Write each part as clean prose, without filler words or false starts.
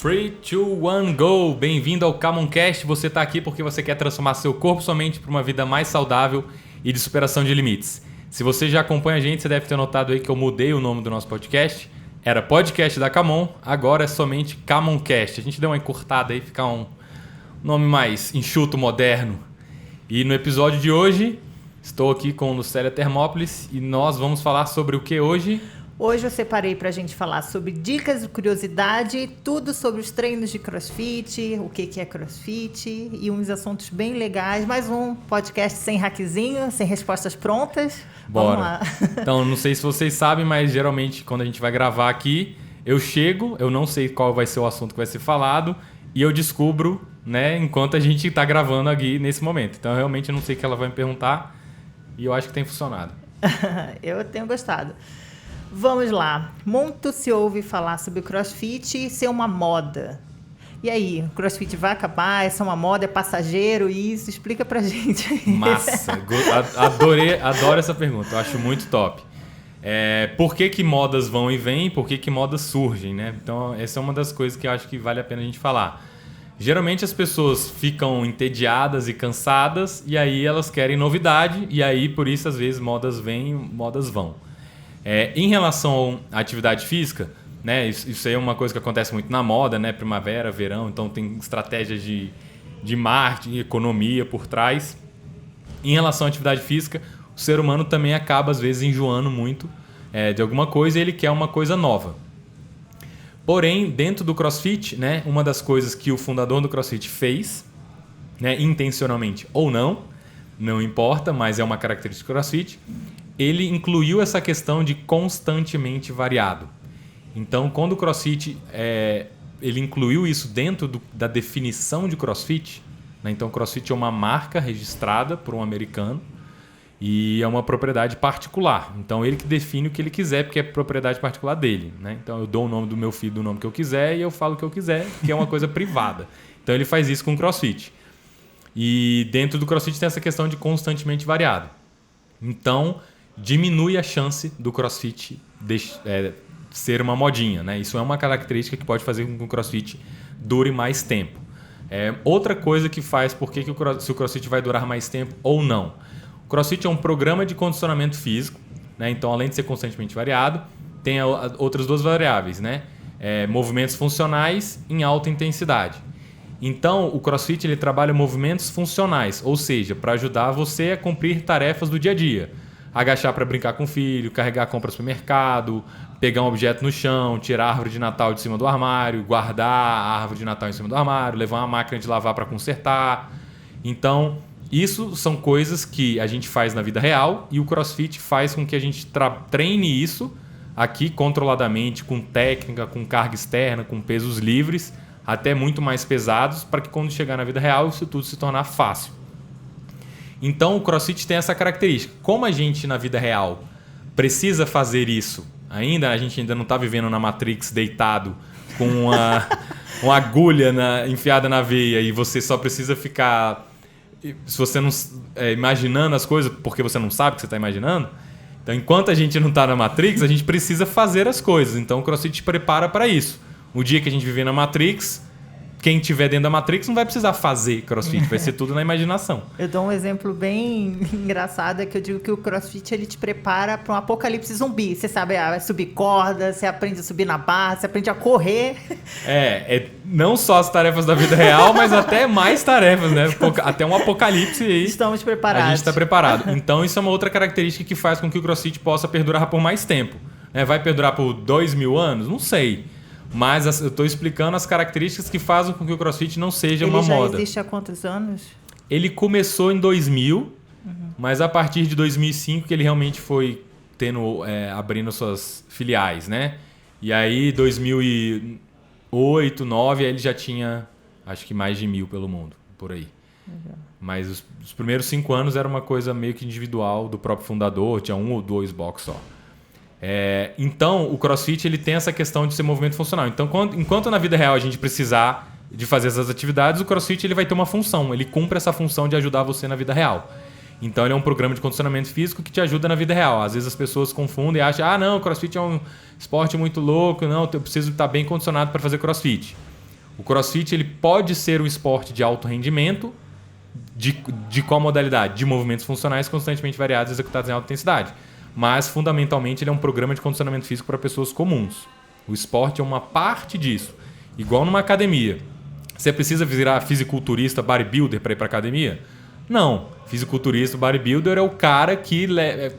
3, 2, 1, go! Bem-vindo ao Camoncast. Você está aqui porque você quer transformar seu corpo somente para uma vida mais saudável e de superação de limites. Se você já acompanha a gente, você deve ter notado aí que eu mudei o nome do nosso podcast. Era Podcast da Camon, agora é somente Camoncast. A gente deu uma encurtada aí, ficar um nome mais enxuto, moderno. E no episódio de hoje, estou aqui com Lucélia Termópolis e nós vamos falar sobre o que hoje? Hoje eu separei para a gente falar sobre dicas de curiosidade, tudo sobre os treinos de crossfit, o que é crossfit e uns assuntos bem legais. Mais um podcast sem hackzinho, sem respostas prontas. Bora. Vamos lá. Então, não sei se vocês sabem, mas geralmente quando a gente vai gravar aqui, eu chego, eu não sei qual vai ser o assunto que vai ser falado e eu descubro, né, enquanto a gente está gravando aqui nesse momento. Então, eu realmente não sei o que ela vai me perguntar e eu acho que tem funcionado. Eu tenho gostado. Vamos lá. Muito se ouve falar sobre o crossfit ser uma moda. E aí, o crossfit vai acabar? É só uma moda? É passageiro? Isso? Explica pra gente. Massa. Adoro essa pergunta. Eu acho muito top. Por que modas vão e vêm? Por que modas surgem, né? Então, essa é uma das coisas que eu acho que vale a pena a gente falar. Geralmente as pessoas ficam entediadas e cansadas e aí elas querem novidade e aí, por isso, às vezes, modas vêm e modas vão. Em relação à atividade física, né, isso aí é uma coisa que acontece muito na moda, né, primavera, verão, então tem estratégias de marketing, economia por trás. Em relação à atividade física, o ser humano também acaba às vezes enjoando muito de alguma coisa e ele quer uma coisa nova. Porém, dentro do CrossFit, né, uma das coisas que o fundador do CrossFit fez, né, intencionalmente ou não importa, mas é uma característica do CrossFit, ele incluiu essa questão de constantemente variado. Então, quando o CrossFit, ele incluiu isso dentro da definição de CrossFit, né? Então, o CrossFit é uma marca registrada por um americano e é uma propriedade particular. Então, ele que define o que ele quiser, porque é propriedade particular dele, né? Então, eu dou o nome do meu filho do nome que eu quiser e eu falo o que eu quiser, que é uma coisa privada. Então, ele faz isso com o CrossFit. E dentro do CrossFit tem essa questão de constantemente variado. Então, diminui a chance do CrossFit ser uma modinha, né? Isso é uma característica que pode fazer com que o CrossFit dure mais tempo. Outra coisa que faz se o CrossFit vai durar mais tempo ou não. O CrossFit é um programa de condicionamento físico, né? Então, além de ser constantemente variado, tem outras duas variáveis, né? Movimentos funcionais em alta intensidade. Então, o CrossFit ele trabalha movimentos funcionais, ou seja, para ajudar você a cumprir tarefas do dia a dia. Agachar para brincar com o filho, carregar compras para o mercado, pegar um objeto no chão, tirar a árvore de Natal de cima do armário, guardar a árvore de Natal em cima do armário, levar uma máquina de lavar para consertar. Então, isso são coisas que a gente faz na vida real e o CrossFit faz com que a gente treine isso aqui controladamente, com técnica, com carga externa, com pesos livres, até muito mais pesados, para que quando chegar na vida real isso tudo se tornar fácil. Então, o CrossFit tem essa característica. Como a gente, na vida real, precisa fazer isso a gente ainda não está vivendo na Matrix deitado com uma agulha enfiada na veia e você só precisa ficar, se você não imaginando as coisas porque você não sabe o que você está imaginando. Então, enquanto a gente não está na Matrix, a gente precisa fazer as coisas. Então, o CrossFit te prepara para isso. O dia que a gente viver na Matrix, quem estiver dentro da Matrix não vai precisar fazer CrossFit, vai ser tudo na imaginação. Eu dou um exemplo bem engraçado, é que eu digo que o CrossFit ele te prepara para um apocalipse zumbi. Você sabe, vai subir corda, você aprende a subir na barra, você aprende a correr. Não só as tarefas da vida real, mas até mais tarefas, né? Até um apocalipse aí. Estamos preparados. A gente está preparado. Então, isso é uma outra característica que faz com que o CrossFit possa perdurar por mais tempo. Vai perdurar por 2.000 anos? Não sei. Mas eu estou explicando as características que fazem com que o CrossFit não seja uma moda. Ele já existe há quantos anos? Ele começou em 2000, mas a partir de 2005 que ele realmente foi abrindo suas filiais, né? E aí, 2008, 2009, ele já tinha, acho que mais de 1.000 pelo mundo, por aí. Uhum. Mas os primeiros 5 anos era uma coisa meio que individual do próprio fundador, tinha 1 ou 2 boxes só. Então, o CrossFit ele tem essa questão de ser movimento funcional. Então, enquanto na vida real a gente precisar de fazer essas atividades, o CrossFit ele vai ter uma função. Ele cumpre essa função de ajudar você na vida real. Então, ele é um programa de condicionamento físico que te ajuda na vida real. Às vezes as pessoas confundem e acham, não, o CrossFit é um esporte muito louco, não, eu preciso estar bem condicionado para fazer CrossFit. O CrossFit ele pode ser um esporte de alto rendimento, de qual modalidade? De movimentos funcionais constantemente variados executados em alta intensidade. Mas, fundamentalmente, ele é um programa de condicionamento físico para pessoas comuns. O esporte é uma parte disso. Igual numa academia. Você precisa virar fisiculturista, bodybuilder para ir para academia? Não. Fisiculturista, bodybuilder é o cara que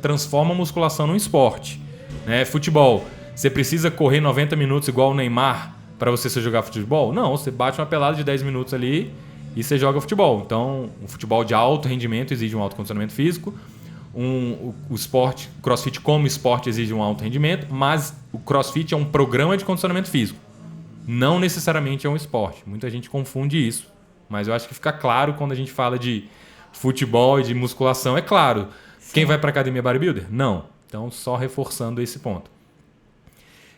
transforma a musculação num esporte. Né? Futebol. Você precisa correr 90 minutos igual o Neymar para você jogar futebol? Não. Você bate uma pelada de 10 minutos ali e você joga futebol. Então, um futebol de alto rendimento exige um alto condicionamento físico. O esporte, CrossFit como esporte exige um alto rendimento, mas o CrossFit é um programa de condicionamento físico. Não necessariamente é um esporte. Muita gente confunde isso. Mas eu acho que fica claro quando a gente fala de futebol e de musculação. É claro. Sim. Quem vai para a academia bodybuilder? Não. Então, só reforçando esse ponto.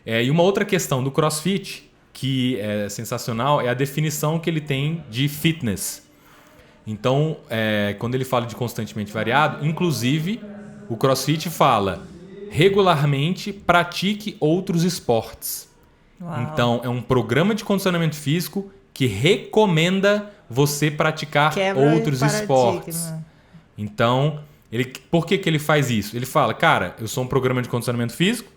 E uma outra questão do CrossFit, que é sensacional, é a definição que ele tem de fitness. Então, quando ele fala de constantemente variado, inclusive, o CrossFit fala regularmente pratique outros esportes. Uau. Então, é um programa de condicionamento físico que recomenda você praticar outros esportes. Então, por que ele faz isso? Ele fala, cara, eu sou um programa de condicionamento físico,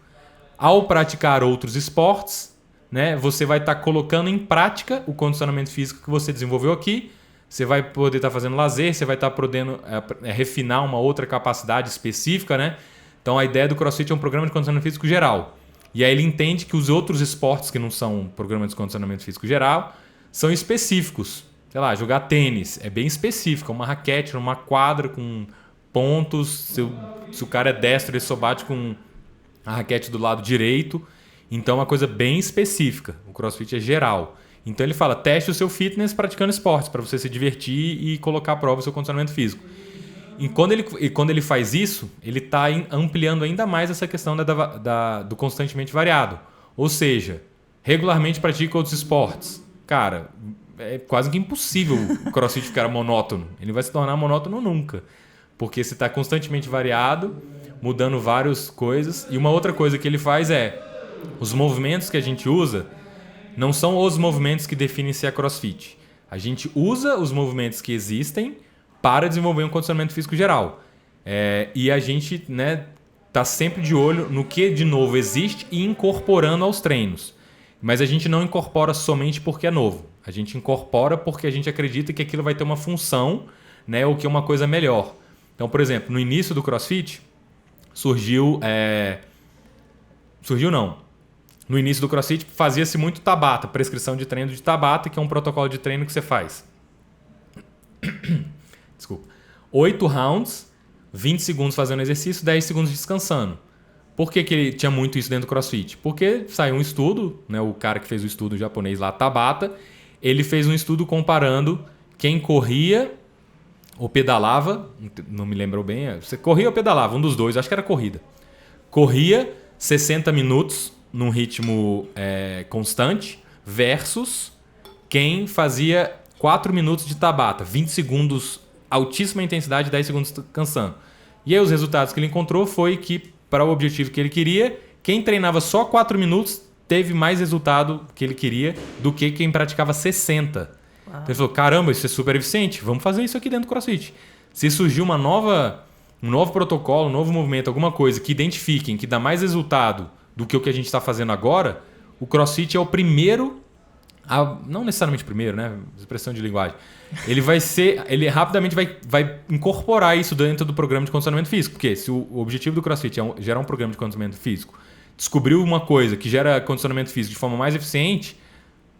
ao praticar outros esportes, né, você vai estar colocando em prática o condicionamento físico que você desenvolveu aqui. Você vai poder estar fazendo lazer, você vai estar podendo refinar uma outra capacidade específica, né? Então a ideia do CrossFit é um programa de condicionamento físico geral. E aí ele entende que os outros esportes que não são um programa de condicionamento físico geral são específicos. Sei lá, jogar tênis é bem específico, uma raquete, uma quadra com pontos. Se o cara é destro, ele só bate com a raquete do lado direito. Então é uma coisa bem específica. O CrossFit é geral. Então ele fala, teste o seu fitness praticando esportes para você se divertir e colocar à prova o seu condicionamento físico. E quando ele faz isso, ele está ampliando ainda mais essa questão do constantemente variado. Ou seja, regularmente pratica outros esportes. Cara, é quase que impossível o CrossFit ficar monótono. Ele vai se tornar monótono nunca. Porque você está constantemente variado, mudando várias coisas. E uma outra coisa que ele faz é, os movimentos que a gente usa não são os movimentos que definem se é CrossFit. A gente usa os movimentos que existem para desenvolver um condicionamento físico geral. E a gente, né, tá sempre de olho no que de novo existe e incorporando aos treinos. Mas a gente não incorpora somente porque é novo. A gente incorpora porque a gente acredita que aquilo vai ter uma função, né, ou que é uma coisa melhor. Então, por exemplo, no início do CrossFit, no início do CrossFit fazia-se muito Tabata, prescrição de treino de Tabata, que é um protocolo de treino que você faz. Desculpa. 8 rounds, 20 segundos fazendo exercício, 10 segundos descansando. Por que ele tinha muito isso dentro do CrossFit? Porque saiu um estudo, né, o cara que fez o estudo japonês lá, Tabata, ele fez um estudo comparando quem corria ou pedalava, não me lembro bem, você corria ou pedalava, um dos dois, acho que era corrida. Corria 60 minutos num ritmo constante versus quem fazia 4 minutos de Tabata, 20 segundos, altíssima intensidade, 10 segundos cansando. E aí os resultados que ele encontrou foi que, para o objetivo que ele queria, quem treinava só 4 minutos teve mais resultado que ele queria do que quem praticava 60. Então ele falou, caramba, isso é super eficiente, vamos fazer isso aqui dentro do CrossFit. Se surgir um novo protocolo, um novo movimento, alguma coisa que identifiquem, que dá mais resultado do que o que a gente está fazendo agora, o CrossFit é o primeiro, não necessariamente o primeiro, né? Expressão de linguagem. Ele rapidamente vai incorporar isso dentro do programa de condicionamento físico. Porque se o objetivo do CrossFit é gerar um programa de condicionamento físico, descobriu uma coisa que gera condicionamento físico de forma mais eficiente,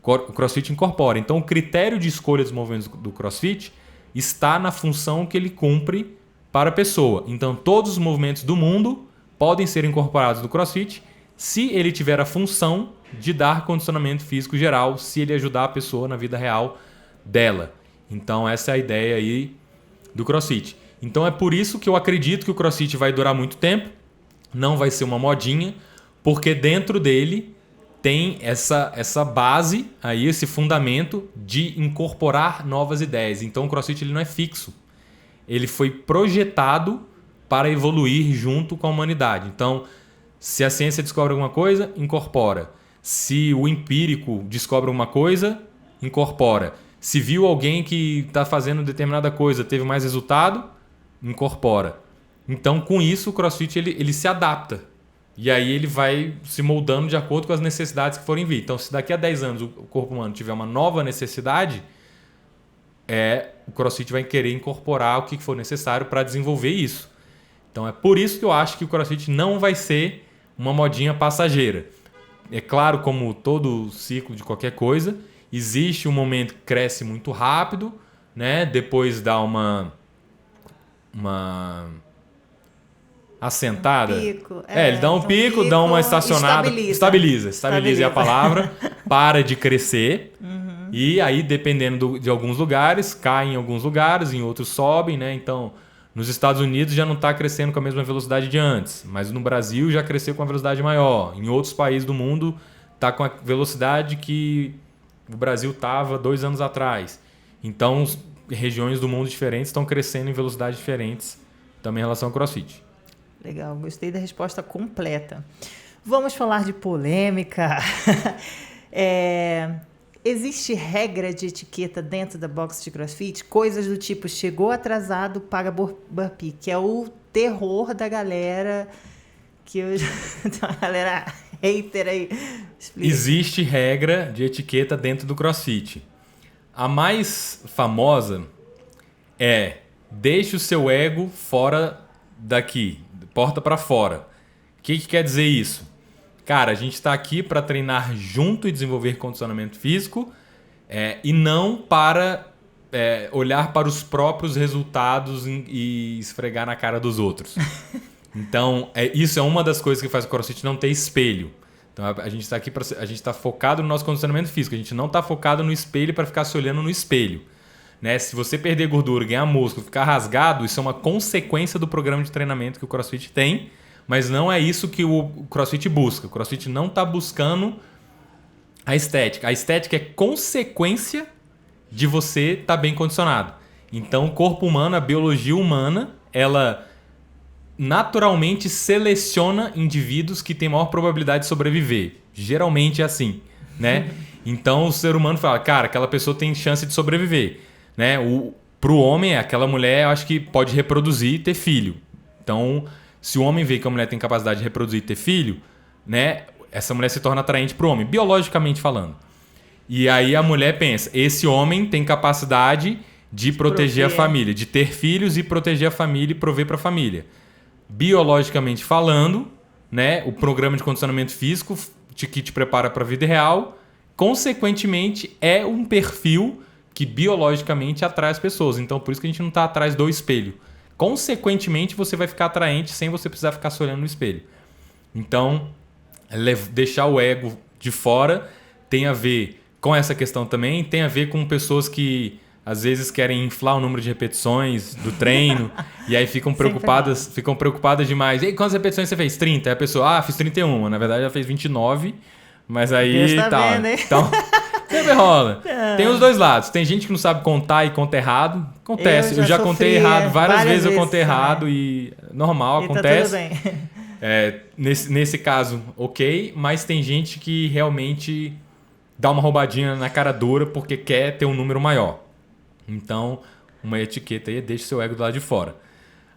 o CrossFit incorpora. Então o critério de escolha dos movimentos do CrossFit está na função que ele cumpre para a pessoa. Então todos os movimentos do mundo podem ser incorporados no CrossFit se ele tiver a função de dar condicionamento físico geral, se ele ajudar a pessoa na vida real dela. Então essa é a ideia aí do CrossFit. Então é por isso que eu acredito que o CrossFit vai durar muito tempo, não vai ser uma modinha, porque dentro dele tem essa base, aí, esse fundamento de incorporar novas ideias. Então o CrossFit ele não é fixo. Ele foi projetado para evoluir junto com a humanidade. Então, se a ciência descobre alguma coisa, incorpora. Se o empírico descobre alguma coisa, incorpora. Se viu alguém que está fazendo determinada coisa, teve mais resultado, incorpora. Então, com isso, o CrossFit ele se adapta. E aí ele vai se moldando de acordo com as necessidades que forem vir. Então, se daqui a 10 anos o corpo humano tiver uma nova necessidade, o CrossFit vai querer incorporar o que for necessário para desenvolver isso. Então, é por isso que eu acho que o CrossFit não vai ser uma modinha passageira. É claro, como todo ciclo de qualquer coisa, existe um momento que cresce muito rápido, né? Depois dá uma assentada. Pico. Ele dá um pico, dá uma estacionada. Estabiliza é a palavra. Para de crescer. E aí, dependendo de alguns lugares, cai em alguns lugares, em outros sobem, né? Então, nos Estados Unidos já não está crescendo com a mesma velocidade de antes, mas no Brasil já cresceu com uma velocidade maior. Em outros países do mundo está com a velocidade que o Brasil estava 2 anos atrás. Então, regiões do mundo diferentes estão crescendo em velocidades diferentes também em relação ao CrossFit. Legal, gostei da resposta completa. Vamos falar de polêmica. Existe regra de etiqueta dentro da box de CrossFit? Coisas do tipo, chegou atrasado, paga burpee, que é o terror da galera, a galera hater aí. Explica. Existe regra de etiqueta dentro do CrossFit. A mais famosa é: deixe o seu ego fora daqui, porta para fora. O que quer dizer isso? Cara, a gente está aqui para treinar junto e desenvolver condicionamento físico e não para olhar para os próprios resultados e esfregar na cara dos outros. Então, isso é uma das coisas que faz o CrossFit não ter espelho. Então, a gente está aqui a gente está focado no nosso condicionamento físico. A gente não está focado no espelho para ficar se olhando no espelho. Né? Se você perder gordura, ganhar músculo, ficar rasgado, isso é uma consequência do programa de treinamento que o CrossFit tem. Mas não é isso que o CrossFit busca. O CrossFit não está buscando a estética. A estética é consequência de você estar bem condicionado. Então, o corpo humano, a biologia humana, ela naturalmente seleciona indivíduos que têm maior probabilidade de sobreviver. Geralmente é assim, né? Então, o ser humano fala, cara, aquela pessoa tem chance de sobreviver. Né? Para o homem, aquela mulher, eu acho que pode reproduzir e ter filho. Então, se o homem vê que a mulher tem capacidade de reproduzir e ter filho, né, essa mulher se torna atraente para o homem, biologicamente falando. E aí a mulher pensa, esse homem tem capacidade de proteger a família, de ter filhos e proteger a família e prover para a família. Biologicamente falando, né, o programa de condicionamento físico que te prepara para a vida real, consequentemente, é um perfil que biologicamente atrai as pessoas. Então, por isso que a gente não está atrás do espelho. Consequentemente, você vai ficar atraente sem você precisar ficar se olhando no espelho. Então, deixar o ego de fora tem a ver com essa questão também, tem a ver com pessoas que às vezes querem inflar o número de repetições do treino e aí ficam preocupadas demais. E quantas repetições você fez? 30. Aí a pessoa, fiz 31. Na verdade, ela fez 29, mas aí tá. Então, sempre rola. Tem os dois lados. Tem gente que não sabe contar e conta errado. Acontece. Eu já contei errado. Várias vezes eu contei errado e normal, acontece. Tá tudo bem. Nesse caso, ok. Mas tem gente que realmente dá uma roubadinha na cara dura porque quer ter um número maior. Então, uma etiqueta aí, deixa o seu ego do lado de fora.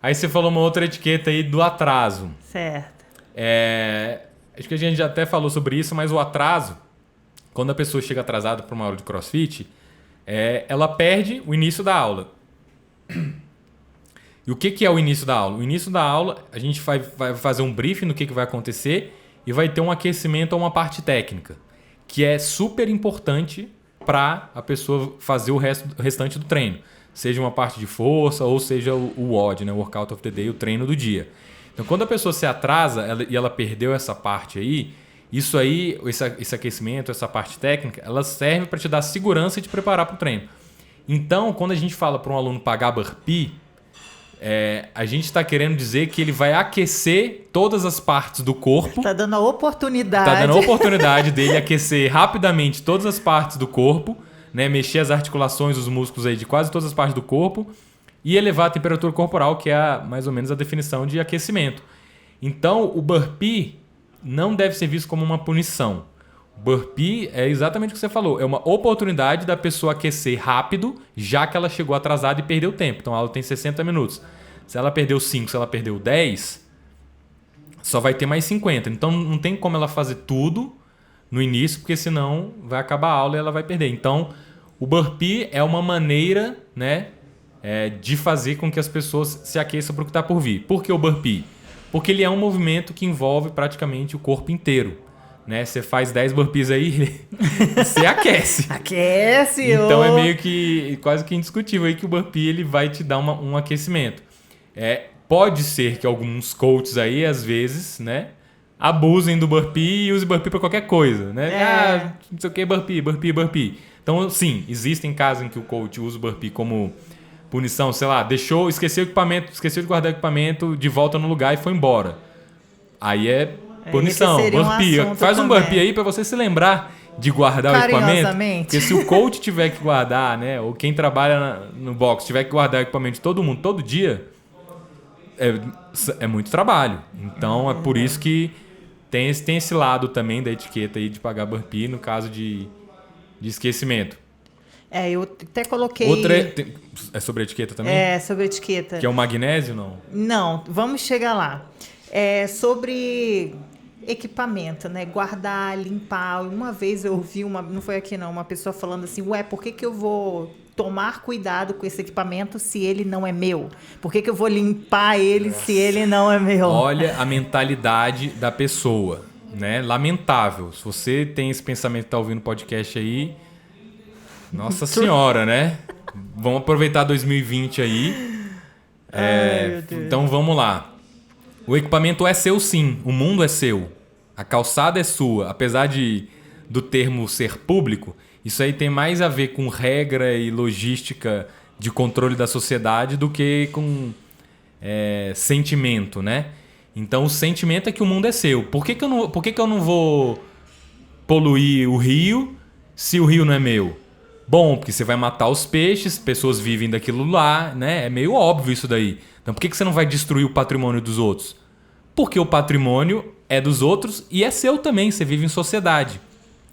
Aí você falou uma outra etiqueta aí do atraso. Certo. Acho que a gente já até falou sobre isso, mas o atraso, quando a pessoa chega atrasada para uma aula de CrossFit, ela perde o início da aula. E o que é o início da aula? O início da aula, a gente vai fazer um briefing no que vai acontecer e vai ter um aquecimento a uma parte técnica, que é super importante para a pessoa fazer o restante do treino. Seja uma parte de força ou seja o WOD, né? Workout of the Day, o treino do dia. Então, quando a pessoa se atrasa e ela perdeu essa parte aí, isso aí, esse aquecimento, essa parte técnica, ela serve para te dar segurança e te preparar para o treino. Então, quando a gente fala para um aluno pagar burpee, a gente está querendo dizer que ele vai aquecer todas as partes do corpo. Está dando a oportunidade. Está dando a oportunidade dele aquecer rapidamente todas as partes do corpo, né? Mexer as articulações, os músculos aí de quase todas as partes do corpo e elevar a temperatura corporal, que é mais ou menos a definição de aquecimento. Então, o burpee não deve ser visto como uma punição. Burpee é exatamente o que você falou. É uma oportunidade da pessoa aquecer rápido, já que ela chegou atrasada e perdeu tempo. Então a aula tem 60 minutos. Se ela perdeu 5, se ela perdeu 10, só vai ter mais 50. Então não tem como ela fazer tudo no início, porque senão vai acabar a aula e ela vai perder. Então o Burpee é uma maneira, né, de fazer com que as pessoas se aqueçam para o que está por vir. Por que o Burpee? Porque ele é um movimento que envolve praticamente o corpo inteiro. Né? Você faz 10 burpees aí, você aquece. Aquece! Então é meio que quase que indiscutível aí que o burpee ele vai te dar um aquecimento. Pode ser que alguns coaches aí, às vezes, né, abusem do burpee e usem burpee para qualquer coisa. Né? Não sei o que, burpee. Então, sim, existem casos em que o coach usa o burpee como punição, sei lá, esqueceu de guardar o equipamento de volta no lugar e foi embora. Aí é punição, burpee. Faz um burpee aí para você se lembrar de guardar o equipamento. Porque se o coach tiver que guardar, né, ou quem trabalha no box tiver que guardar o equipamento de todo mundo todo dia, é muito trabalho. Então é por isso que tem esse lado também da etiqueta aí de pagar burpee no caso de esquecimento. Eu até coloquei... Outra é sobre a etiqueta também? É, sobre a etiqueta. Que é o magnésio, não? Não, vamos chegar lá. Sobre equipamento, né? Guardar, limpar. Uma vez eu ouvi não foi aqui não, uma pessoa falando assim, por que eu vou tomar cuidado com esse equipamento se ele não é meu? Por que eu vou limpar ele se ele não é meu? Olha a mentalidade da pessoa, né? Lamentável. Se você tem esse pensamento que tá ouvindo o podcast aí, nossa senhora, né? Vamos aproveitar 2020 aí. Então vamos lá. O equipamento é seu sim, o mundo é seu, a calçada é sua. Apesar do termo ser público, isso aí tem mais a ver com regra e logística de controle da sociedade do que com sentimento, né? Então o sentimento é que o mundo é seu. Por que eu não vou poluir o rio se o rio não é meu? Bom, porque você vai matar os peixes, pessoas vivem daquilo lá, né? É meio óbvio isso daí. Então por que você não vai destruir o patrimônio dos outros? Porque o patrimônio é dos outros e é seu também, você vive em sociedade.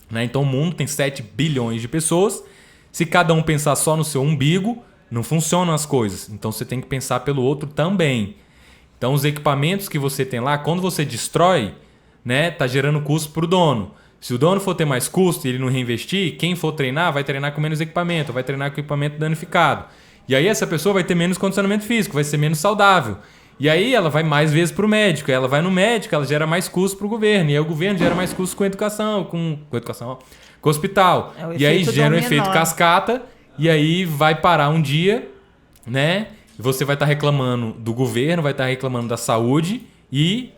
Né? Então o mundo tem 7 bilhões de pessoas. Se cada um pensar só no seu umbigo, não funcionam as coisas. Então você tem que pensar pelo outro também. Então os equipamentos que você tem lá, quando você destrói, né, tá gerando custo para o dono. Se o dono for ter mais custo e ele não reinvestir, quem for treinar vai treinar com menos equipamento, vai treinar com equipamento danificado. E aí essa pessoa vai ter menos condicionamento físico, vai ser menos saudável. E aí ela vai mais vezes para o médico, ela vai no médico, ela gera mais custo para o governo. E aí o governo gera mais custo com educação, com o hospital. E aí gera um efeito cascata e aí vai parar um dia, né? Você vai estar reclamando do governo, vai estar reclamando da saúde e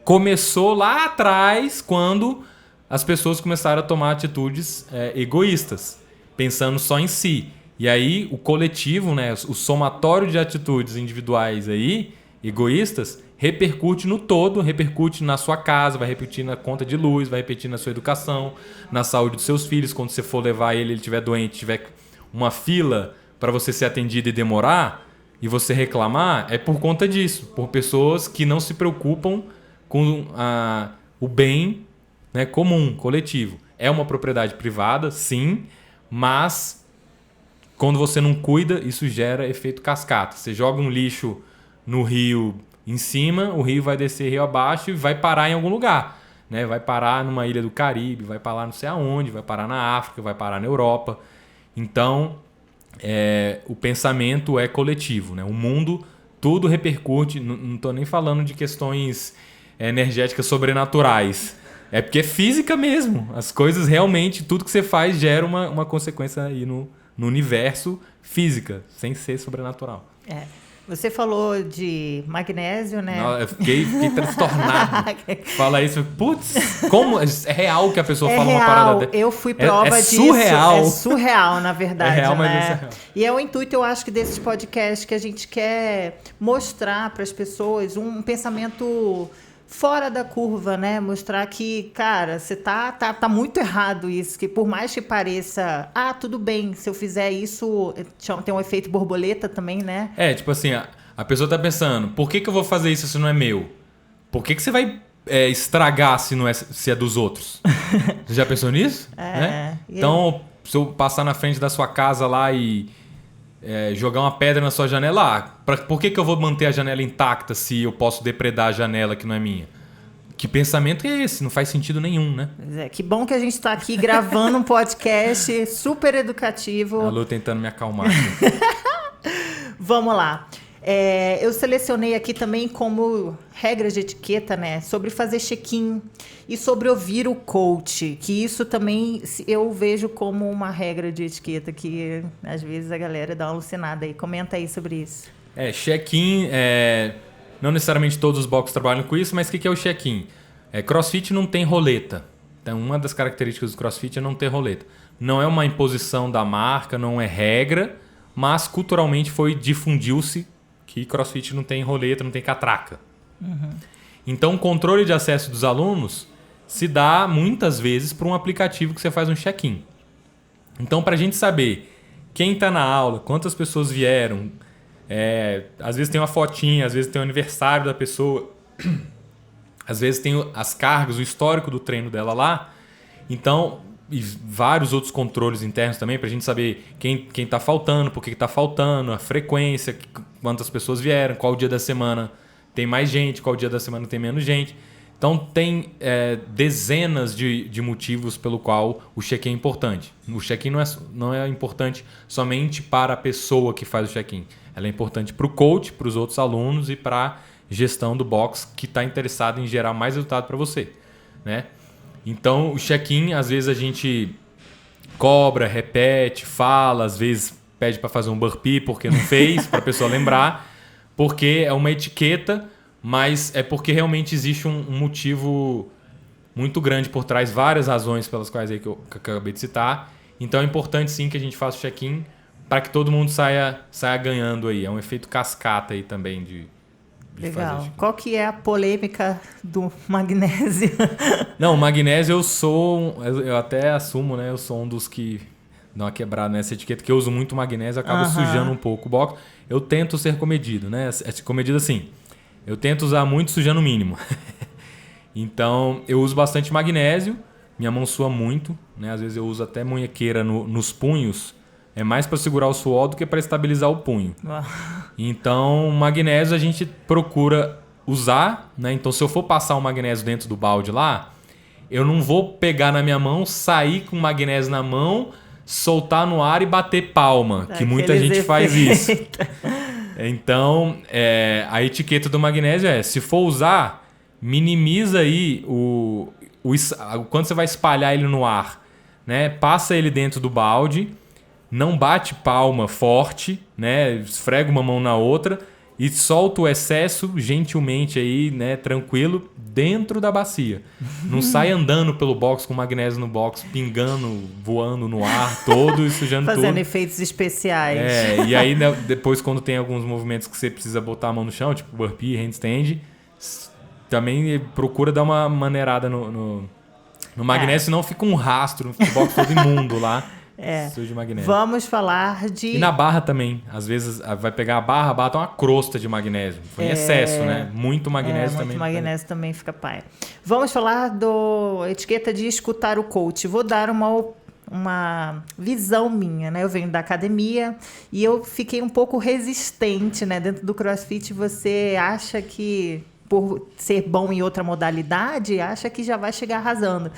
começou lá atrás quando as pessoas começaram a tomar atitudes egoístas, pensando só em si. E aí o coletivo, né, o somatório de atitudes individuais aí, egoístas, repercute no todo, repercute na sua casa, vai repercutir na conta de luz, vai repercutir na sua educação, na saúde dos seus filhos. Quando você for levar ele estiver doente, tiver uma fila para você ser atendido e demorar, e você reclamar, é por conta disso, por pessoas que não se preocupam com o bem, né, comum, coletivo. É uma propriedade privada, sim, mas quando você não cuida, isso gera efeito cascata. Você joga um lixo no rio em cima, o rio vai descer rio abaixo e vai parar em algum lugar. Né? Vai parar numa ilha do Caribe, vai parar não sei aonde, vai parar na África, vai parar na Europa. Então, o pensamento é coletivo. Né? O mundo, tudo repercute. Não estou nem falando de questões energéticas sobrenaturais. É porque é física mesmo. As coisas realmente, tudo que você faz gera uma consequência aí no universo física, sem ser sobrenatural. Você falou de magnésio, né? Não, eu fiquei transtornado. Fala isso, putz, como é real que a pessoa fala uma parada dessa? Eu fui prova disso. Surreal. É surreal, na verdade. É real, mas né? é surreal. E é o intuito, eu acho, que desses podcasts que a gente quer mostrar para as pessoas um pensamento fora da curva, né? Mostrar que, cara, você tá muito errado isso, que por mais que pareça, tudo bem, se eu fizer isso, tem um efeito borboleta também, né? Tipo assim, a pessoa tá pensando, por que eu vou fazer isso se não é meu? Por que você vai estragar se é dos outros? Você já pensou nisso? Né? Então, se eu passar na frente da sua casa lá e jogar uma pedra na sua janela, por que eu vou manter a janela intacta se eu posso depredar a janela que não é minha? Que pensamento é esse? Não faz sentido nenhum, né? Que bom que a gente está aqui gravando um podcast super educativo. A Lu tentando me acalmar. Vamos lá. Eu selecionei aqui também como regras de etiqueta, né? Sobre fazer check-in e sobre ouvir o coach. Que isso também eu vejo como uma regra de etiqueta que às vezes a galera dá uma alucinada aí. Comenta aí sobre isso. Check-in... Não necessariamente todos os boxes trabalham com isso, mas o que é o check-in? CrossFit não tem roleta. Então, uma das características do CrossFit é não ter roleta. Não é uma imposição da marca, não é regra, mas culturalmente difundiu-se que CrossFit não tem roleta, não tem catraca. Uhum. Então, o controle de acesso dos alunos se dá muitas vezes por um aplicativo que você faz um check-in. Então, para a gente saber quem está na aula, quantas pessoas vieram... às vezes tem uma fotinha, às vezes tem o aniversário da pessoa, às vezes tem as cargas, o histórico do treino dela lá. Então, e vários outros controles internos também para a gente saber quem está faltando, por que está faltando, a frequência, quantas pessoas vieram, qual dia da semana tem mais gente, qual dia da semana tem menos gente. Então tem dezenas de motivos pelo qual o check-in é importante. O check-in não é importante somente para a pessoa que faz o check-in. Ela é importante para o coach, para os outros alunos e para a gestão do box que está interessado em gerar mais resultado para você, né? Então o check-in, às vezes a gente cobra, repete, fala, às vezes pede para fazer um burpee porque não fez, para a pessoa lembrar, porque é uma etiqueta, mas é porque realmente existe um motivo muito grande por trás, várias razões pelas quais aí que eu acabei de citar. Então é importante sim que a gente faça o check-in para que todo mundo saia ganhando aí. É um efeito cascata aí também de Legal. fazer. Qual que é a polêmica do magnésio? Não, o magnésio eu até assumo, né? Eu sou um dos que dão uma quebrada nessa etiqueta, que eu uso muito magnésio, acaba sujando um pouco o box. Eu tento ser comedido, né? Comedido assim, eu tento usar muito sujando o mínimo. Então, eu uso bastante magnésio, minha mão sua muito, né? Às vezes eu uso até munhequeira nos punhos. É mais para segurar o suor do que para estabilizar o punho. Então, magnésio a gente procura usar, né? Então, se eu for passar o magnésio dentro do balde lá, eu não vou pegar na minha mão, sair com o magnésio na mão, soltar no ar e bater palma, que muita gente faz isso. Então, a etiqueta do magnésio se for usar, minimiza aí o quando você vai espalhar ele no ar, né? Passa ele dentro do balde. Não bate palma forte, né? Esfrega uma mão na outra e solta o excesso gentilmente aí, né? Tranquilo, dentro da bacia. Não sai andando pelo box com magnésio no box, pingando, voando no ar todo e sujando tudo. Fazendo efeitos especiais. E aí, né, depois quando tem alguns movimentos que você precisa botar a mão no chão, tipo burpee, handstand, também procura dar uma maneirada no magnésio, senão fica um rastro, fica o box todo imundo lá. De magnésio. Vamos falar de... E na barra também. Às vezes vai pegar a barra tá uma crosta de magnésio. Foi em excesso, né? Muito magnésio também. Muito magnésio também fica paia. Vamos falar do etiqueta de escutar o coach. Vou dar uma visão minha, né? Eu venho da academia e eu fiquei um pouco resistente, né? Dentro do CrossFit você acha que por ser bom em outra modalidade, acha que já vai chegar arrasando.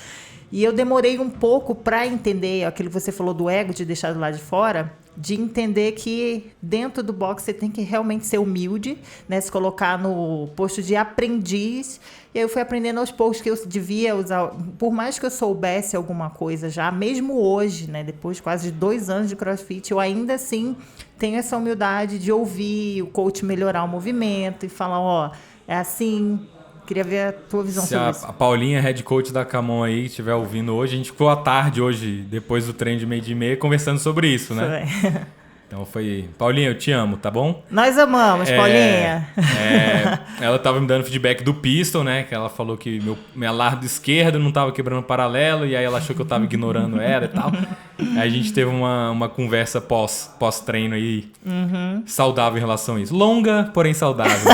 E eu demorei um pouco para entender aquilo que você falou do ego, de deixar do lado de fora, de entender que dentro do boxe você tem que realmente ser humilde, né? Se colocar no posto de aprendiz. E aí eu fui aprendendo aos poucos que eu devia usar, por mais que eu soubesse alguma coisa já, mesmo hoje, né? Depois de quase 2 anos de CrossFit, eu ainda assim tenho essa humildade de ouvir o coach melhorar o movimento e falar, é assim... Queria ver a tua visão sobre isso. Se a Paulinha, head coach da Camon aí, estiver ouvindo hoje, a gente ficou à tarde hoje, depois do treino de 12h30, conversando sobre isso, né? Então foi... Paulinha, eu te amo, tá bom? Nós amamos, Paulinha. Ela tava me dando feedback do pistol, né? Que ela falou que minha lado esquerda não tava quebrando paralelo, e aí ela achou que eu tava ignorando ela e tal. Aí a gente teve uma conversa pós-treino aí, saudável em relação a isso. Longa, porém saudável.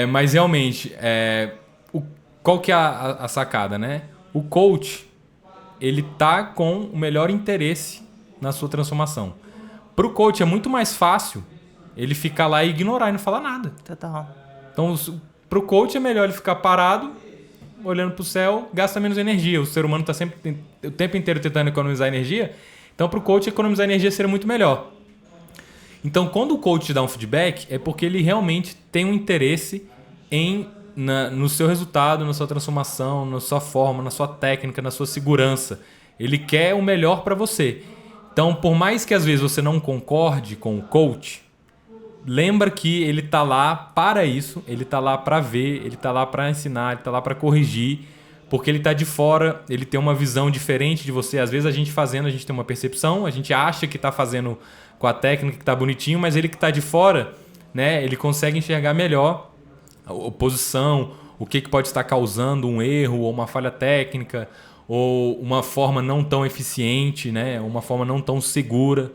Mas realmente, qual que é a sacada, né? O coach, ele tá com o melhor interesse na sua transformação. Pro coach é muito mais fácil ele ficar lá e ignorar e não falar nada. Total. Então, pro coach é melhor ele ficar parado, olhando pro céu, gasta menos energia. O ser humano tá sempre o tempo inteiro tentando economizar energia. Então, pro coach, economizar energia seria muito melhor. Então, quando o coach te dá um feedback, é porque ele realmente tem um interesse no seu resultado, na sua transformação, na sua forma, na sua técnica, na sua segurança. Ele quer o melhor para você. Então, por mais que às vezes você não concorde com o coach, lembra que ele tá lá para isso, ele tá lá para ver, ele tá lá para ensinar, ele tá lá para corrigir, porque ele tá de fora, ele tem uma visão diferente de você. Às vezes a gente tem uma percepção, a gente acha que tá fazendo com a técnica que tá bonitinho, mas ele que tá de fora, né, ele consegue enxergar melhor a posição, o que pode estar causando um erro ou uma falha técnica, ou uma forma não tão eficiente, né, uma forma não tão segura.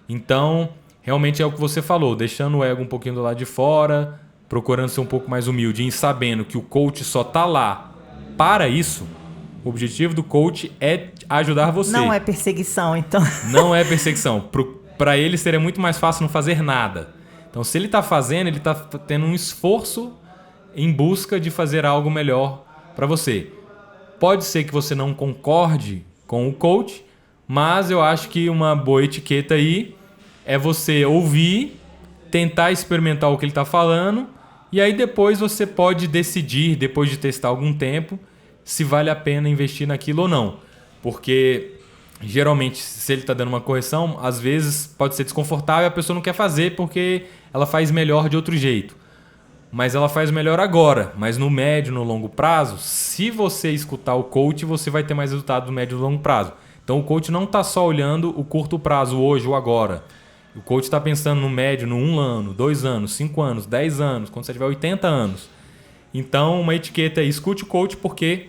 Então, realmente é o que você falou, deixando o ego um pouquinho do lado de fora, procurando ser um pouco mais humilde e sabendo que o coach só tá lá para isso. O objetivo do coach é ajudar você. Não é perseguição, então. Não é perseguição. Para ele seria muito mais fácil não fazer nada. Então, se ele está fazendo, ele está tendo um esforço em busca de fazer algo melhor para você. Pode ser que você não concorde com o coach, mas eu acho que uma boa etiqueta aí é você ouvir, tentar experimentar o que ele está falando, e aí depois você pode decidir, depois de testar algum tempo, se vale a pena investir naquilo ou não. Porque geralmente, se ele está dando uma correção, às vezes pode ser desconfortável e a pessoa não quer fazer porque ela faz melhor de outro jeito. Mas ela faz melhor agora. Mas no médio, no longo prazo, se você escutar o coach, você vai ter mais resultado no médio e no longo prazo. Então o coach não está só olhando o curto prazo, hoje ou agora. O coach está pensando no médio, no 1 ano, 2 anos, 5 anos, 10 anos, quando você tiver 80 anos. Então uma etiqueta é escute o coach porque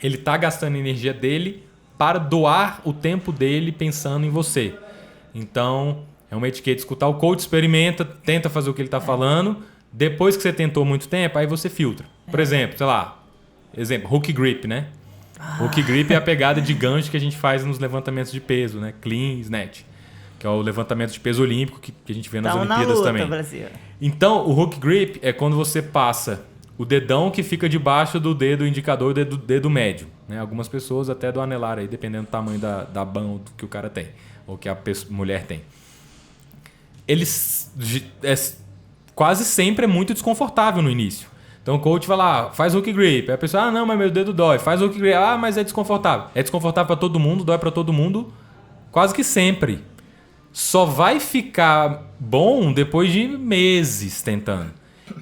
ele está gastando a energia dele para doar o tempo dele pensando em você. Então, é uma etiqueta. Escutar o coach, experimenta, tenta fazer o que ele está falando. Depois que você tentou muito tempo, aí você filtra. Por exemplo, sei lá, hook grip, né? Hook grip é a pegada de gancho que a gente faz nos levantamentos de peso, né? Clean, snatch. Que é o levantamento de peso olímpico que a gente vê nas Olimpíadas também. Brasil. Então, o hook grip é quando você passa o dedão que fica debaixo do dedo indicador e do dedo médio. Né? Algumas pessoas até do anelar, aí, dependendo do tamanho da mão que o cara tem, ou que a mulher tem. Eles quase sempre é muito desconfortável no início. Então o coach vai lá, faz hook grip. Aí a pessoa, não, mas meu dedo dói. Faz hook grip, mas é desconfortável. É desconfortável para todo mundo, dói para todo mundo, quase que sempre. Só vai ficar bom depois de meses tentando.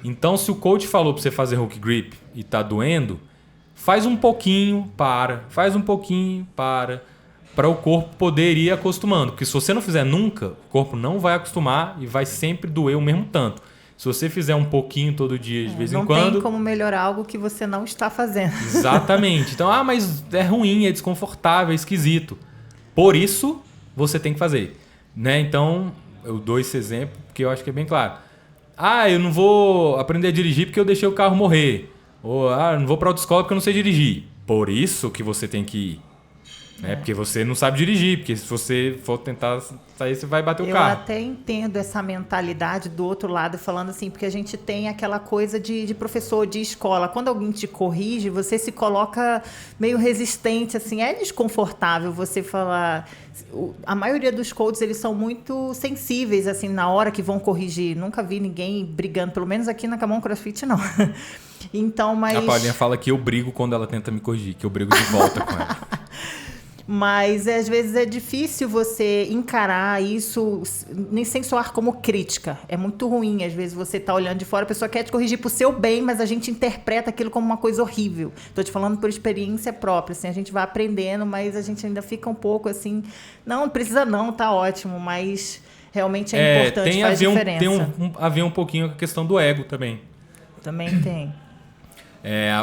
Então, se o coach falou para você fazer hook grip e tá doendo, faz um pouquinho, faz um pouquinho, para o corpo poder ir acostumando. Porque se você não fizer nunca, o corpo não vai acostumar e vai sempre doer o mesmo tanto. Se você fizer um pouquinho todo dia, de vez em quando... Não tem como melhorar algo que você não está fazendo. Exatamente. Então, mas é ruim, é desconfortável, é esquisito. Por isso, você tem que fazer. Né? Então, eu dou esse exemplo porque eu acho que é bem claro. Eu não vou aprender a dirigir porque eu deixei o carro morrer. Ou, eu não vou para a autoescola porque eu não sei dirigir. Por isso que você tem que ir. Né? Porque você não sabe dirigir. Porque se você for tentar sair, você vai bater o carro. Eu até entendo essa mentalidade do outro lado, falando assim, porque a gente tem aquela coisa de professor de escola. Quando alguém te corrige, você se coloca meio resistente, assim. É desconfortável você falar... A maioria dos coaches, eles são muito sensíveis, assim, na hora que vão corrigir. Nunca vi ninguém brigando, pelo menos aqui na Camon CrossFit, não. Então, mas... A Paulinha fala que eu brigo quando ela tenta me corrigir, que eu brigo de volta com ela. Mas, às vezes, é difícil você encarar isso nem sem soar como crítica. É muito ruim, às vezes, você tá olhando de fora, a pessoa quer te corrigir pro seu bem, mas a gente interpreta aquilo como uma coisa horrível. Tô te falando por experiência própria, assim, a gente vai aprendendo, mas a gente ainda fica um pouco assim, não precisa não, tá ótimo, mas realmente é importante, faz diferença. Tem a ver um pouquinho com a questão do ego também. Também tem.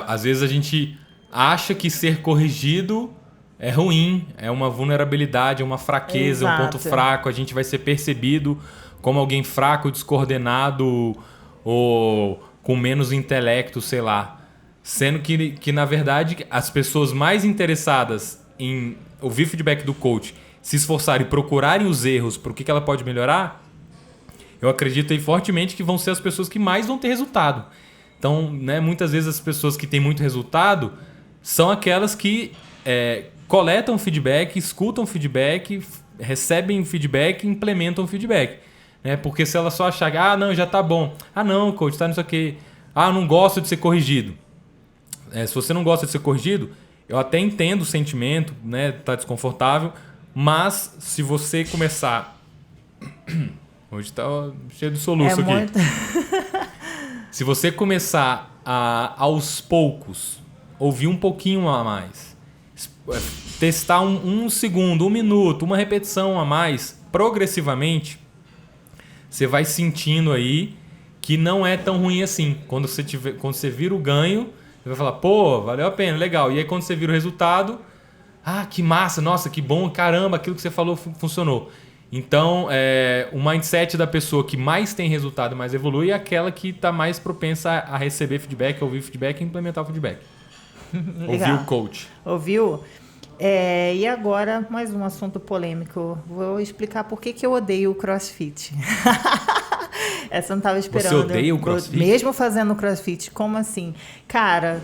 Às vezes a gente acha que ser corrigido é ruim, é uma vulnerabilidade, é uma fraqueza, é um ponto fraco. A gente vai ser percebido como alguém fraco, descoordenado ou com menos intelecto, sei lá. Sendo que, na verdade, as pessoas mais interessadas em ouvir feedback do coach, se esforçarem e procurarem os erros para o que ela pode melhorar, eu acredito aí fortemente que vão ser as pessoas que mais vão ter resultado. Então, né, muitas vezes as pessoas que têm muito resultado são aquelas que coletam feedback, escutam feedback, recebem feedback e implementam feedback. Né? Porque se ela só achar que, não, já tá bom. Não, coach, tá nisso aqui. Eu não gosto de ser corrigido. Se você não gosta de ser corrigido, eu até entendo o sentimento, né? Tá desconfortável, mas se você começar... Hoje tá cheio de soluço aqui. Muito... Se você começar a, aos poucos, ouvir um pouquinho a mais, testar um segundo, 1 minuto, uma repetição a mais, progressivamente, você vai sentindo aí que não é tão ruim assim. Quando você vira o ganho, você vai falar, pô, valeu a pena, legal. E aí quando você vira o resultado, que massa, nossa, que bom, caramba, aquilo que você falou funcionou. Então, o mindset da pessoa que mais tem resultado, mais evolui, é aquela que está mais propensa a receber feedback, ouvir feedback e implementar o feedback. Ouvir o coach. Ouviu? E agora, mais um assunto polêmico. Vou explicar por que eu odeio o CrossFit. Essa eu não estava esperando. Você odeia o CrossFit? Mesmo fazendo CrossFit, como assim? Cara...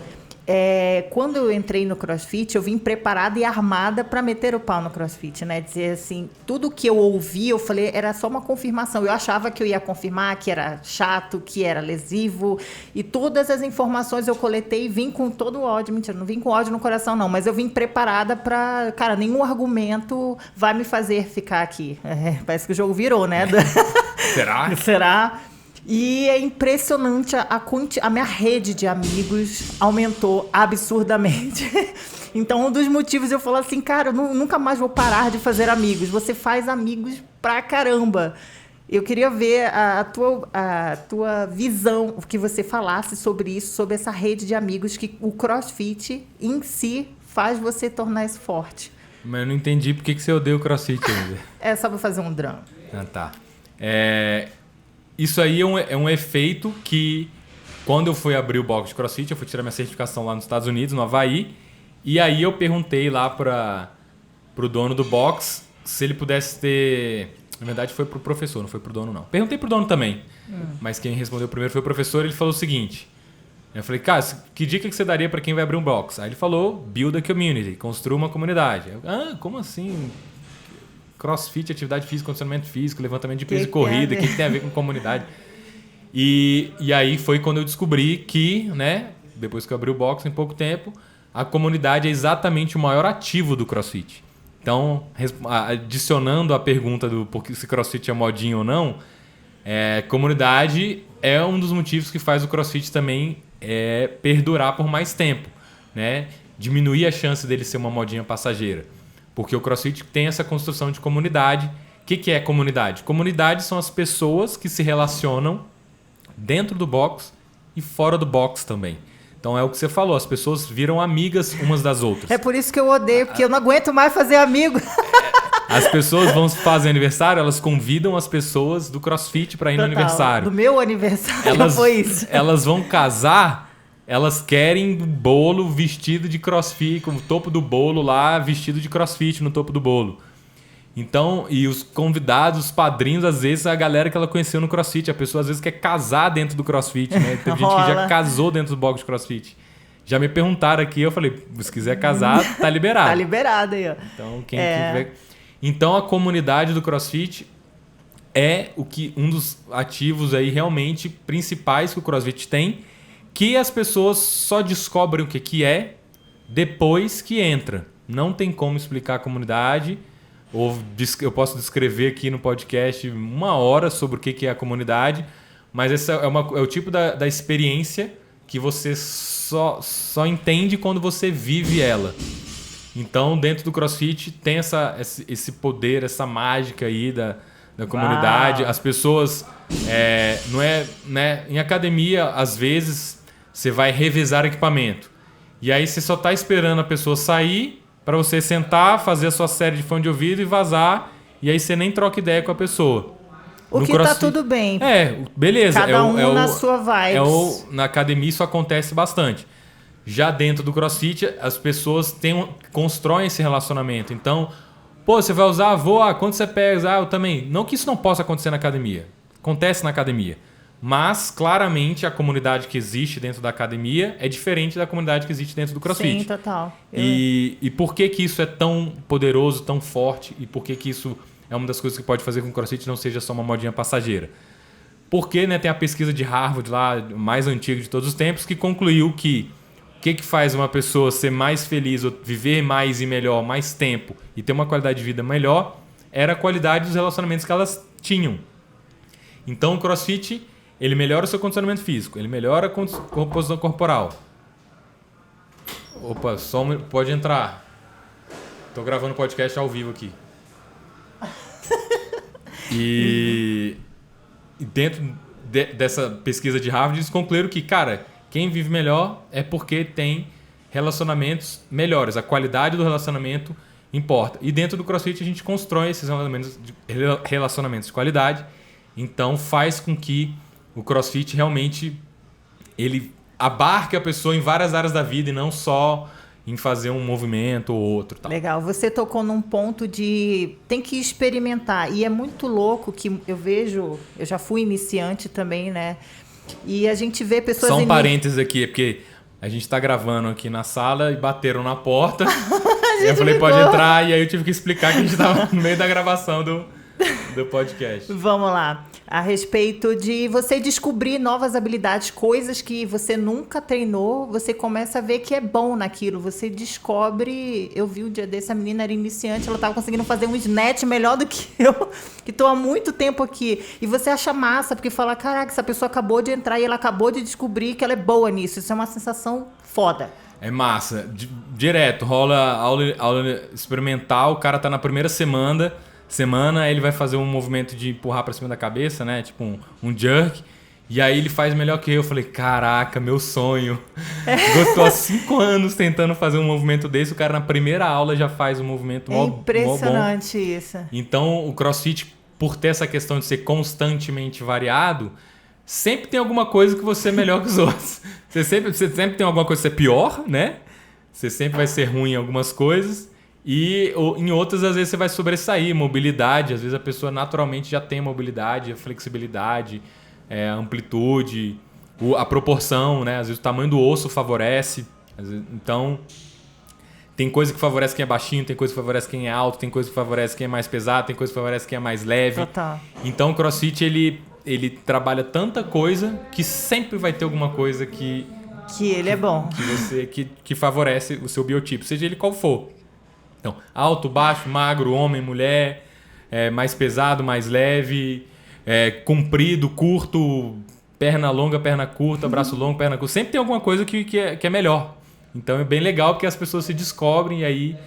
quando eu entrei no CrossFit, eu vim preparada e armada para meter o pau no CrossFit, né? Dizer assim, tudo que eu ouvi, eu falei, era só uma confirmação. Eu achava que eu ia confirmar que era chato, que era lesivo, e todas as informações eu coletei e vim com todo o ódio. Mentira, não vim com ódio no coração, não, mas eu vim preparada para... Cara, nenhum argumento vai me fazer ficar aqui. Parece que o jogo virou, né? Será? Será? E é impressionante, a minha rede de amigos aumentou absurdamente. Então, um dos motivos eu falo assim, cara, eu nunca mais vou parar de fazer amigos. Você faz amigos pra caramba. Eu queria ver a tua visão, que você falasse sobre isso, sobre essa rede de amigos que o CrossFit em si faz você tornar isso forte. Mas eu não entendi por que você odeia o CrossFit ainda. É só pra fazer um drama. Tá. Isso aí é um efeito que, quando eu fui abrir o box de CrossFit, eu fui tirar minha certificação lá nos Estados Unidos, no Havaí, e aí eu perguntei lá pro dono do box se ele pudesse ter... Na verdade foi pro professor, não foi pro dono não. Perguntei pro dono também, mas quem respondeu primeiro foi o professor. Ele falou o seguinte, eu falei, cara, que dica que você daria para quem vai abrir um box? Aí ele falou, build a community, construa uma comunidade. Como assim... CrossFit, atividade física, condicionamento físico, levantamento de peso e corrida, o que tem a ver com comunidade? E aí foi quando eu descobri que, né, depois que eu abri o box em pouco tempo, a comunidade é exatamente o maior ativo do CrossFit. Então, adicionando a pergunta do se CrossFit é modinho ou não, comunidade é um dos motivos que faz o CrossFit também perdurar por mais tempo, né? Diminuir a chance dele ser uma modinha passageira. Porque o CrossFit tem essa construção de comunidade. O que é comunidade? Comunidade são as pessoas que se relacionam dentro do box e fora do box também. Então é o que você falou, as pessoas viram amigas umas das outras. É por isso que eu odeio, porque eu não aguento mais fazer amigo. As pessoas vão fazer aniversário, elas convidam as pessoas do CrossFit para ir no aniversário. Do meu aniversário foi isso. Elas vão casar... Elas querem bolo vestido de CrossFit, com o topo do bolo lá, vestido de CrossFit no topo do bolo. Então, e os convidados, os padrinhos, às vezes, a galera que ela conheceu no CrossFit. A pessoa, às vezes, quer casar dentro do CrossFit, né? Teve gente que já casou dentro do box de CrossFit. Já me perguntaram aqui, eu falei, se quiser casar, tá liberado. Tá liberado aí, ó. Então, quem tiver... Então, a comunidade do CrossFit é um dos ativos aí realmente principais que o CrossFit tem, que as pessoas só descobrem o que é depois que entra. Não tem como explicar a comunidade. Eu posso descrever aqui no podcast 1 hora sobre o que é a comunidade, mas essa é o tipo da experiência que você só entende quando você vive ela. Então, dentro do CrossFit tem esse poder, essa mágica aí da comunidade. As pessoas... não é, né? Em academia, às vezes... Você vai revezar equipamento. E aí você só está esperando a pessoa sair para você sentar, fazer a sua série de fone de ouvido e vazar. E aí você nem troca ideia com a pessoa. O que tá tudo bem. Beleza. Cada um na sua vibe. Na academia isso acontece bastante. Já dentro do CrossFit, as pessoas constroem esse relacionamento. Então, pô, você vai usar, quando você pega, eu também. Não que isso não possa acontecer na academia. Acontece na academia. Mas, claramente, a comunidade que existe dentro da academia é diferente da comunidade que existe dentro do CrossFit. Sim, total. E por que isso é tão poderoso, tão forte? E por que isso é uma das coisas que pode fazer com que o CrossFit não seja só uma modinha passageira? Porque, né, tem a pesquisa de Harvard lá, mais antiga de todos os tempos, que concluiu que o que faz uma pessoa ser mais feliz, ou viver mais e melhor, mais tempo e ter uma qualidade de vida melhor, era a qualidade dos relacionamentos que elas tinham. Então, o CrossFit, ele melhora o seu condicionamento físico, ele melhora a composição corporal. Opa, pode entrar. Tô gravando podcast ao vivo aqui. E dentro dessa pesquisa de Harvard, eles concluíram que, cara, quem vive melhor é porque tem relacionamentos melhores. A qualidade do relacionamento importa. E dentro do CrossFit a gente constrói esses relacionamentos de qualidade. Então faz com que o CrossFit realmente ele abarque a pessoa em várias áreas da vida e não só em fazer um movimento ou outro. Tal. Legal. Você tocou num ponto de tem que experimentar. E é muito louco que eu vejo, eu já fui iniciante também, né? E a gente vê pessoas... Só um parênteses aqui, porque a gente tá gravando aqui na sala e bateram na porta. E eu falei, pode entrar, e aí eu tive que explicar que a gente tava no meio da gravação do podcast. Vamos lá. A respeito de você descobrir novas habilidades, coisas que você nunca treinou, você começa a ver que é bom naquilo. Você descobre... Eu vi um dia desse, a menina era iniciante, ela estava conseguindo fazer um snatch melhor do que eu, que estou há muito tempo aqui. E você acha massa, porque fala, caraca, essa pessoa acabou de entrar e ela acabou de descobrir que ela é boa nisso. Isso é uma sensação foda. É massa. Direto, rola aula experimental, o cara tá na primeira semana, aí ele vai fazer um movimento de empurrar pra cima da cabeça, né? Tipo um jerk. E aí ele faz melhor que eu. Eu falei, caraca, meu sonho. Gostou há 5 anos tentando fazer um movimento desse. O cara na primeira aula já faz um movimento mó bom. Impressionante isso. Então o CrossFit, por ter essa questão de ser constantemente variado, sempre tem alguma coisa que você é melhor que os outros. Você sempre tem alguma coisa que você é pior, né? Você sempre vai ser ruim em algumas coisas. E em outras, às vezes, você vai sobressair. Mobilidade, às vezes a pessoa naturalmente já tem mobilidade, a flexibilidade, a amplitude, a proporção, né? Às vezes o tamanho do osso favorece. Então, tem coisa que favorece quem é baixinho, tem coisa que favorece quem é alto, tem coisa que favorece quem é mais pesado, tem coisa que favorece quem é mais leve. Total. Então, o CrossFit, ele trabalha tanta coisa que sempre vai ter alguma coisa que ele é bom. Que favorece o seu biotipo, seja ele qual for. Então, alto, baixo, magro, homem, mulher, mais pesado, mais leve, comprido, curto, perna longa, perna curta, braço longo, perna curta. Sempre tem alguma coisa que é melhor. Então é bem legal porque as pessoas se descobrem e aí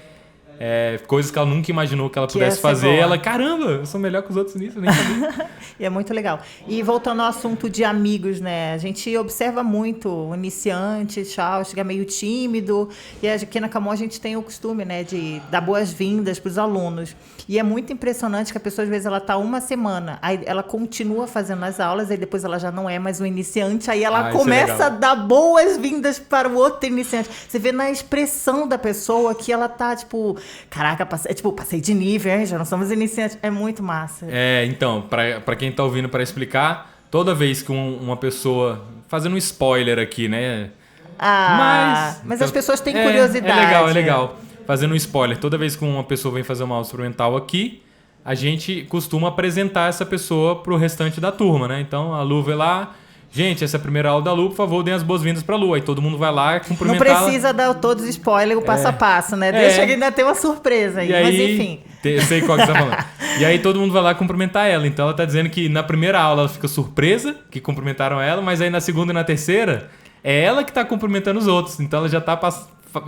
coisas que ela nunca imaginou que ela pudesse fazer. Ela, caramba, eu sou melhor que os outros nisso, eu nem sabia. E é muito legal. E voltando ao assunto de amigos, né? A gente observa muito o iniciante, chega meio tímido. E aqui na Camon a gente tem o costume, né, de dar boas-vindas para os alunos. E é muito impressionante que a pessoa, às vezes, ela está uma semana, aí ela continua fazendo as aulas, aí depois ela já não é mais um iniciante, aí ela começa a dar boas-vindas para o outro iniciante. Você vê na expressão da pessoa que ela tá, tipo... Caraca, passei de nível, hein? Já não somos iniciantes. É muito massa. Então, para quem tá ouvindo, para explicar, toda vez que uma pessoa... Fazendo um spoiler aqui, né? Mas as pessoas têm curiosidade. É legal. Fazendo um spoiler, toda vez que uma pessoa vem fazer uma aula experimental aqui, a gente costuma apresentar essa pessoa pro restante da turma, né? Então, a Lu vai lá... Gente, essa é a primeira aula da Lu, por favor, deem as boas-vindas pra Lu. Aí todo mundo vai lá cumprimentar. Não precisa dar todos os spoilers, o passo a passo, né? Deixa que ainda tem uma surpresa aí, mas enfim. Eu sei qual que você tá falando. E aí todo mundo vai lá cumprimentar ela. Então ela tá dizendo que na primeira aula ela fica surpresa, que cumprimentaram ela, mas aí na segunda e na terceira, é ela que tá cumprimentando os outros. Então ela já tá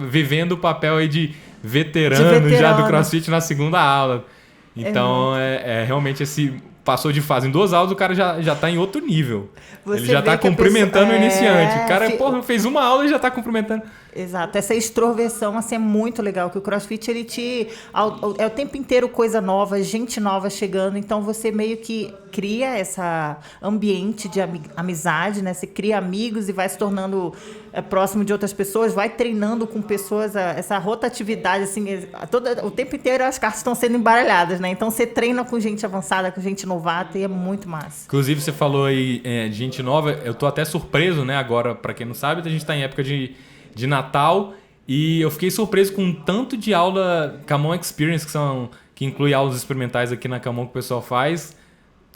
vivendo o papel aí de veterano já do CrossFit na segunda aula. Então realmente esse... Passou de fase em 2 aulas, o cara já tá em outro nível. Ele já tá cumprimentando o iniciante. O cara, fez uma aula e já tá cumprimentando. Exato, essa extroversão assim, é muito legal, que o CrossFit ele é o tempo inteiro coisa nova, gente nova chegando, então você meio que cria esse ambiente de amizade, né? Você cria amigos e vai se tornando próximo de outras pessoas, vai treinando com pessoas, essa rotatividade, assim, o tempo inteiro as cartas estão sendo embaralhadas, né? Então você treina com gente avançada, com gente novata e é muito massa. Inclusive você falou aí de gente nova, eu tô até surpreso, né? Agora, para quem não sabe, a gente tá em época de Natal e eu fiquei surpreso com um tanto de aula Camon Experience, que inclui aulas experimentais aqui na Camon que o pessoal faz.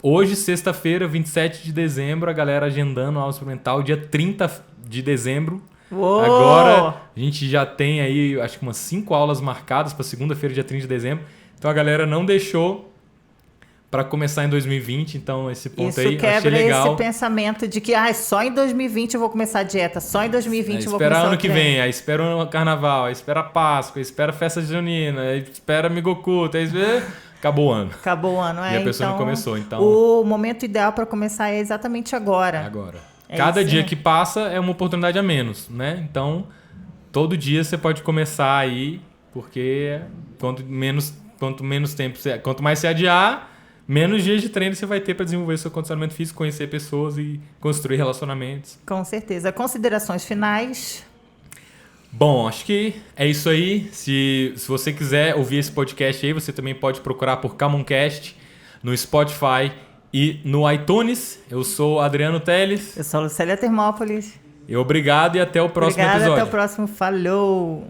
Hoje, sexta-feira, 27 de dezembro, a galera agendando aula experimental, dia 30 de dezembro. Uou! Agora a gente já tem aí, acho que umas 5 aulas marcadas para segunda-feira, dia 30 de dezembro. Então a galera não deixou para começar em 2020, então esse ponto isso aí quebra achei legal. Esse pensamento de que só em 2020 eu vou começar a dieta, só em 2020 eu vou Espera começar ano o que treino. vem, aí espera o carnaval, aí espera a Páscoa, aí espera a festa junina, aí espera Migokuta, aí acabou o ano. Acabou o ano, E a pessoa não começou, então... O momento ideal para começar é exatamente agora. Cada dia que passa é uma oportunidade a menos, né? Então, todo dia você pode começar aí, porque quanto menos tempo, quanto mais você adiar, menos dias de treino você vai ter para desenvolver seu condicionamento físico, conhecer pessoas e construir relacionamentos. Com certeza. Considerações finais? Bom, acho que é isso aí. Se você quiser ouvir esse podcast aí, você também pode procurar por Camoncast no Spotify e no iTunes. Eu sou Adriano Teles. Eu sou a Lucélia Termópolis. Obrigado e até o próximo episódio. Até o próximo. Falou!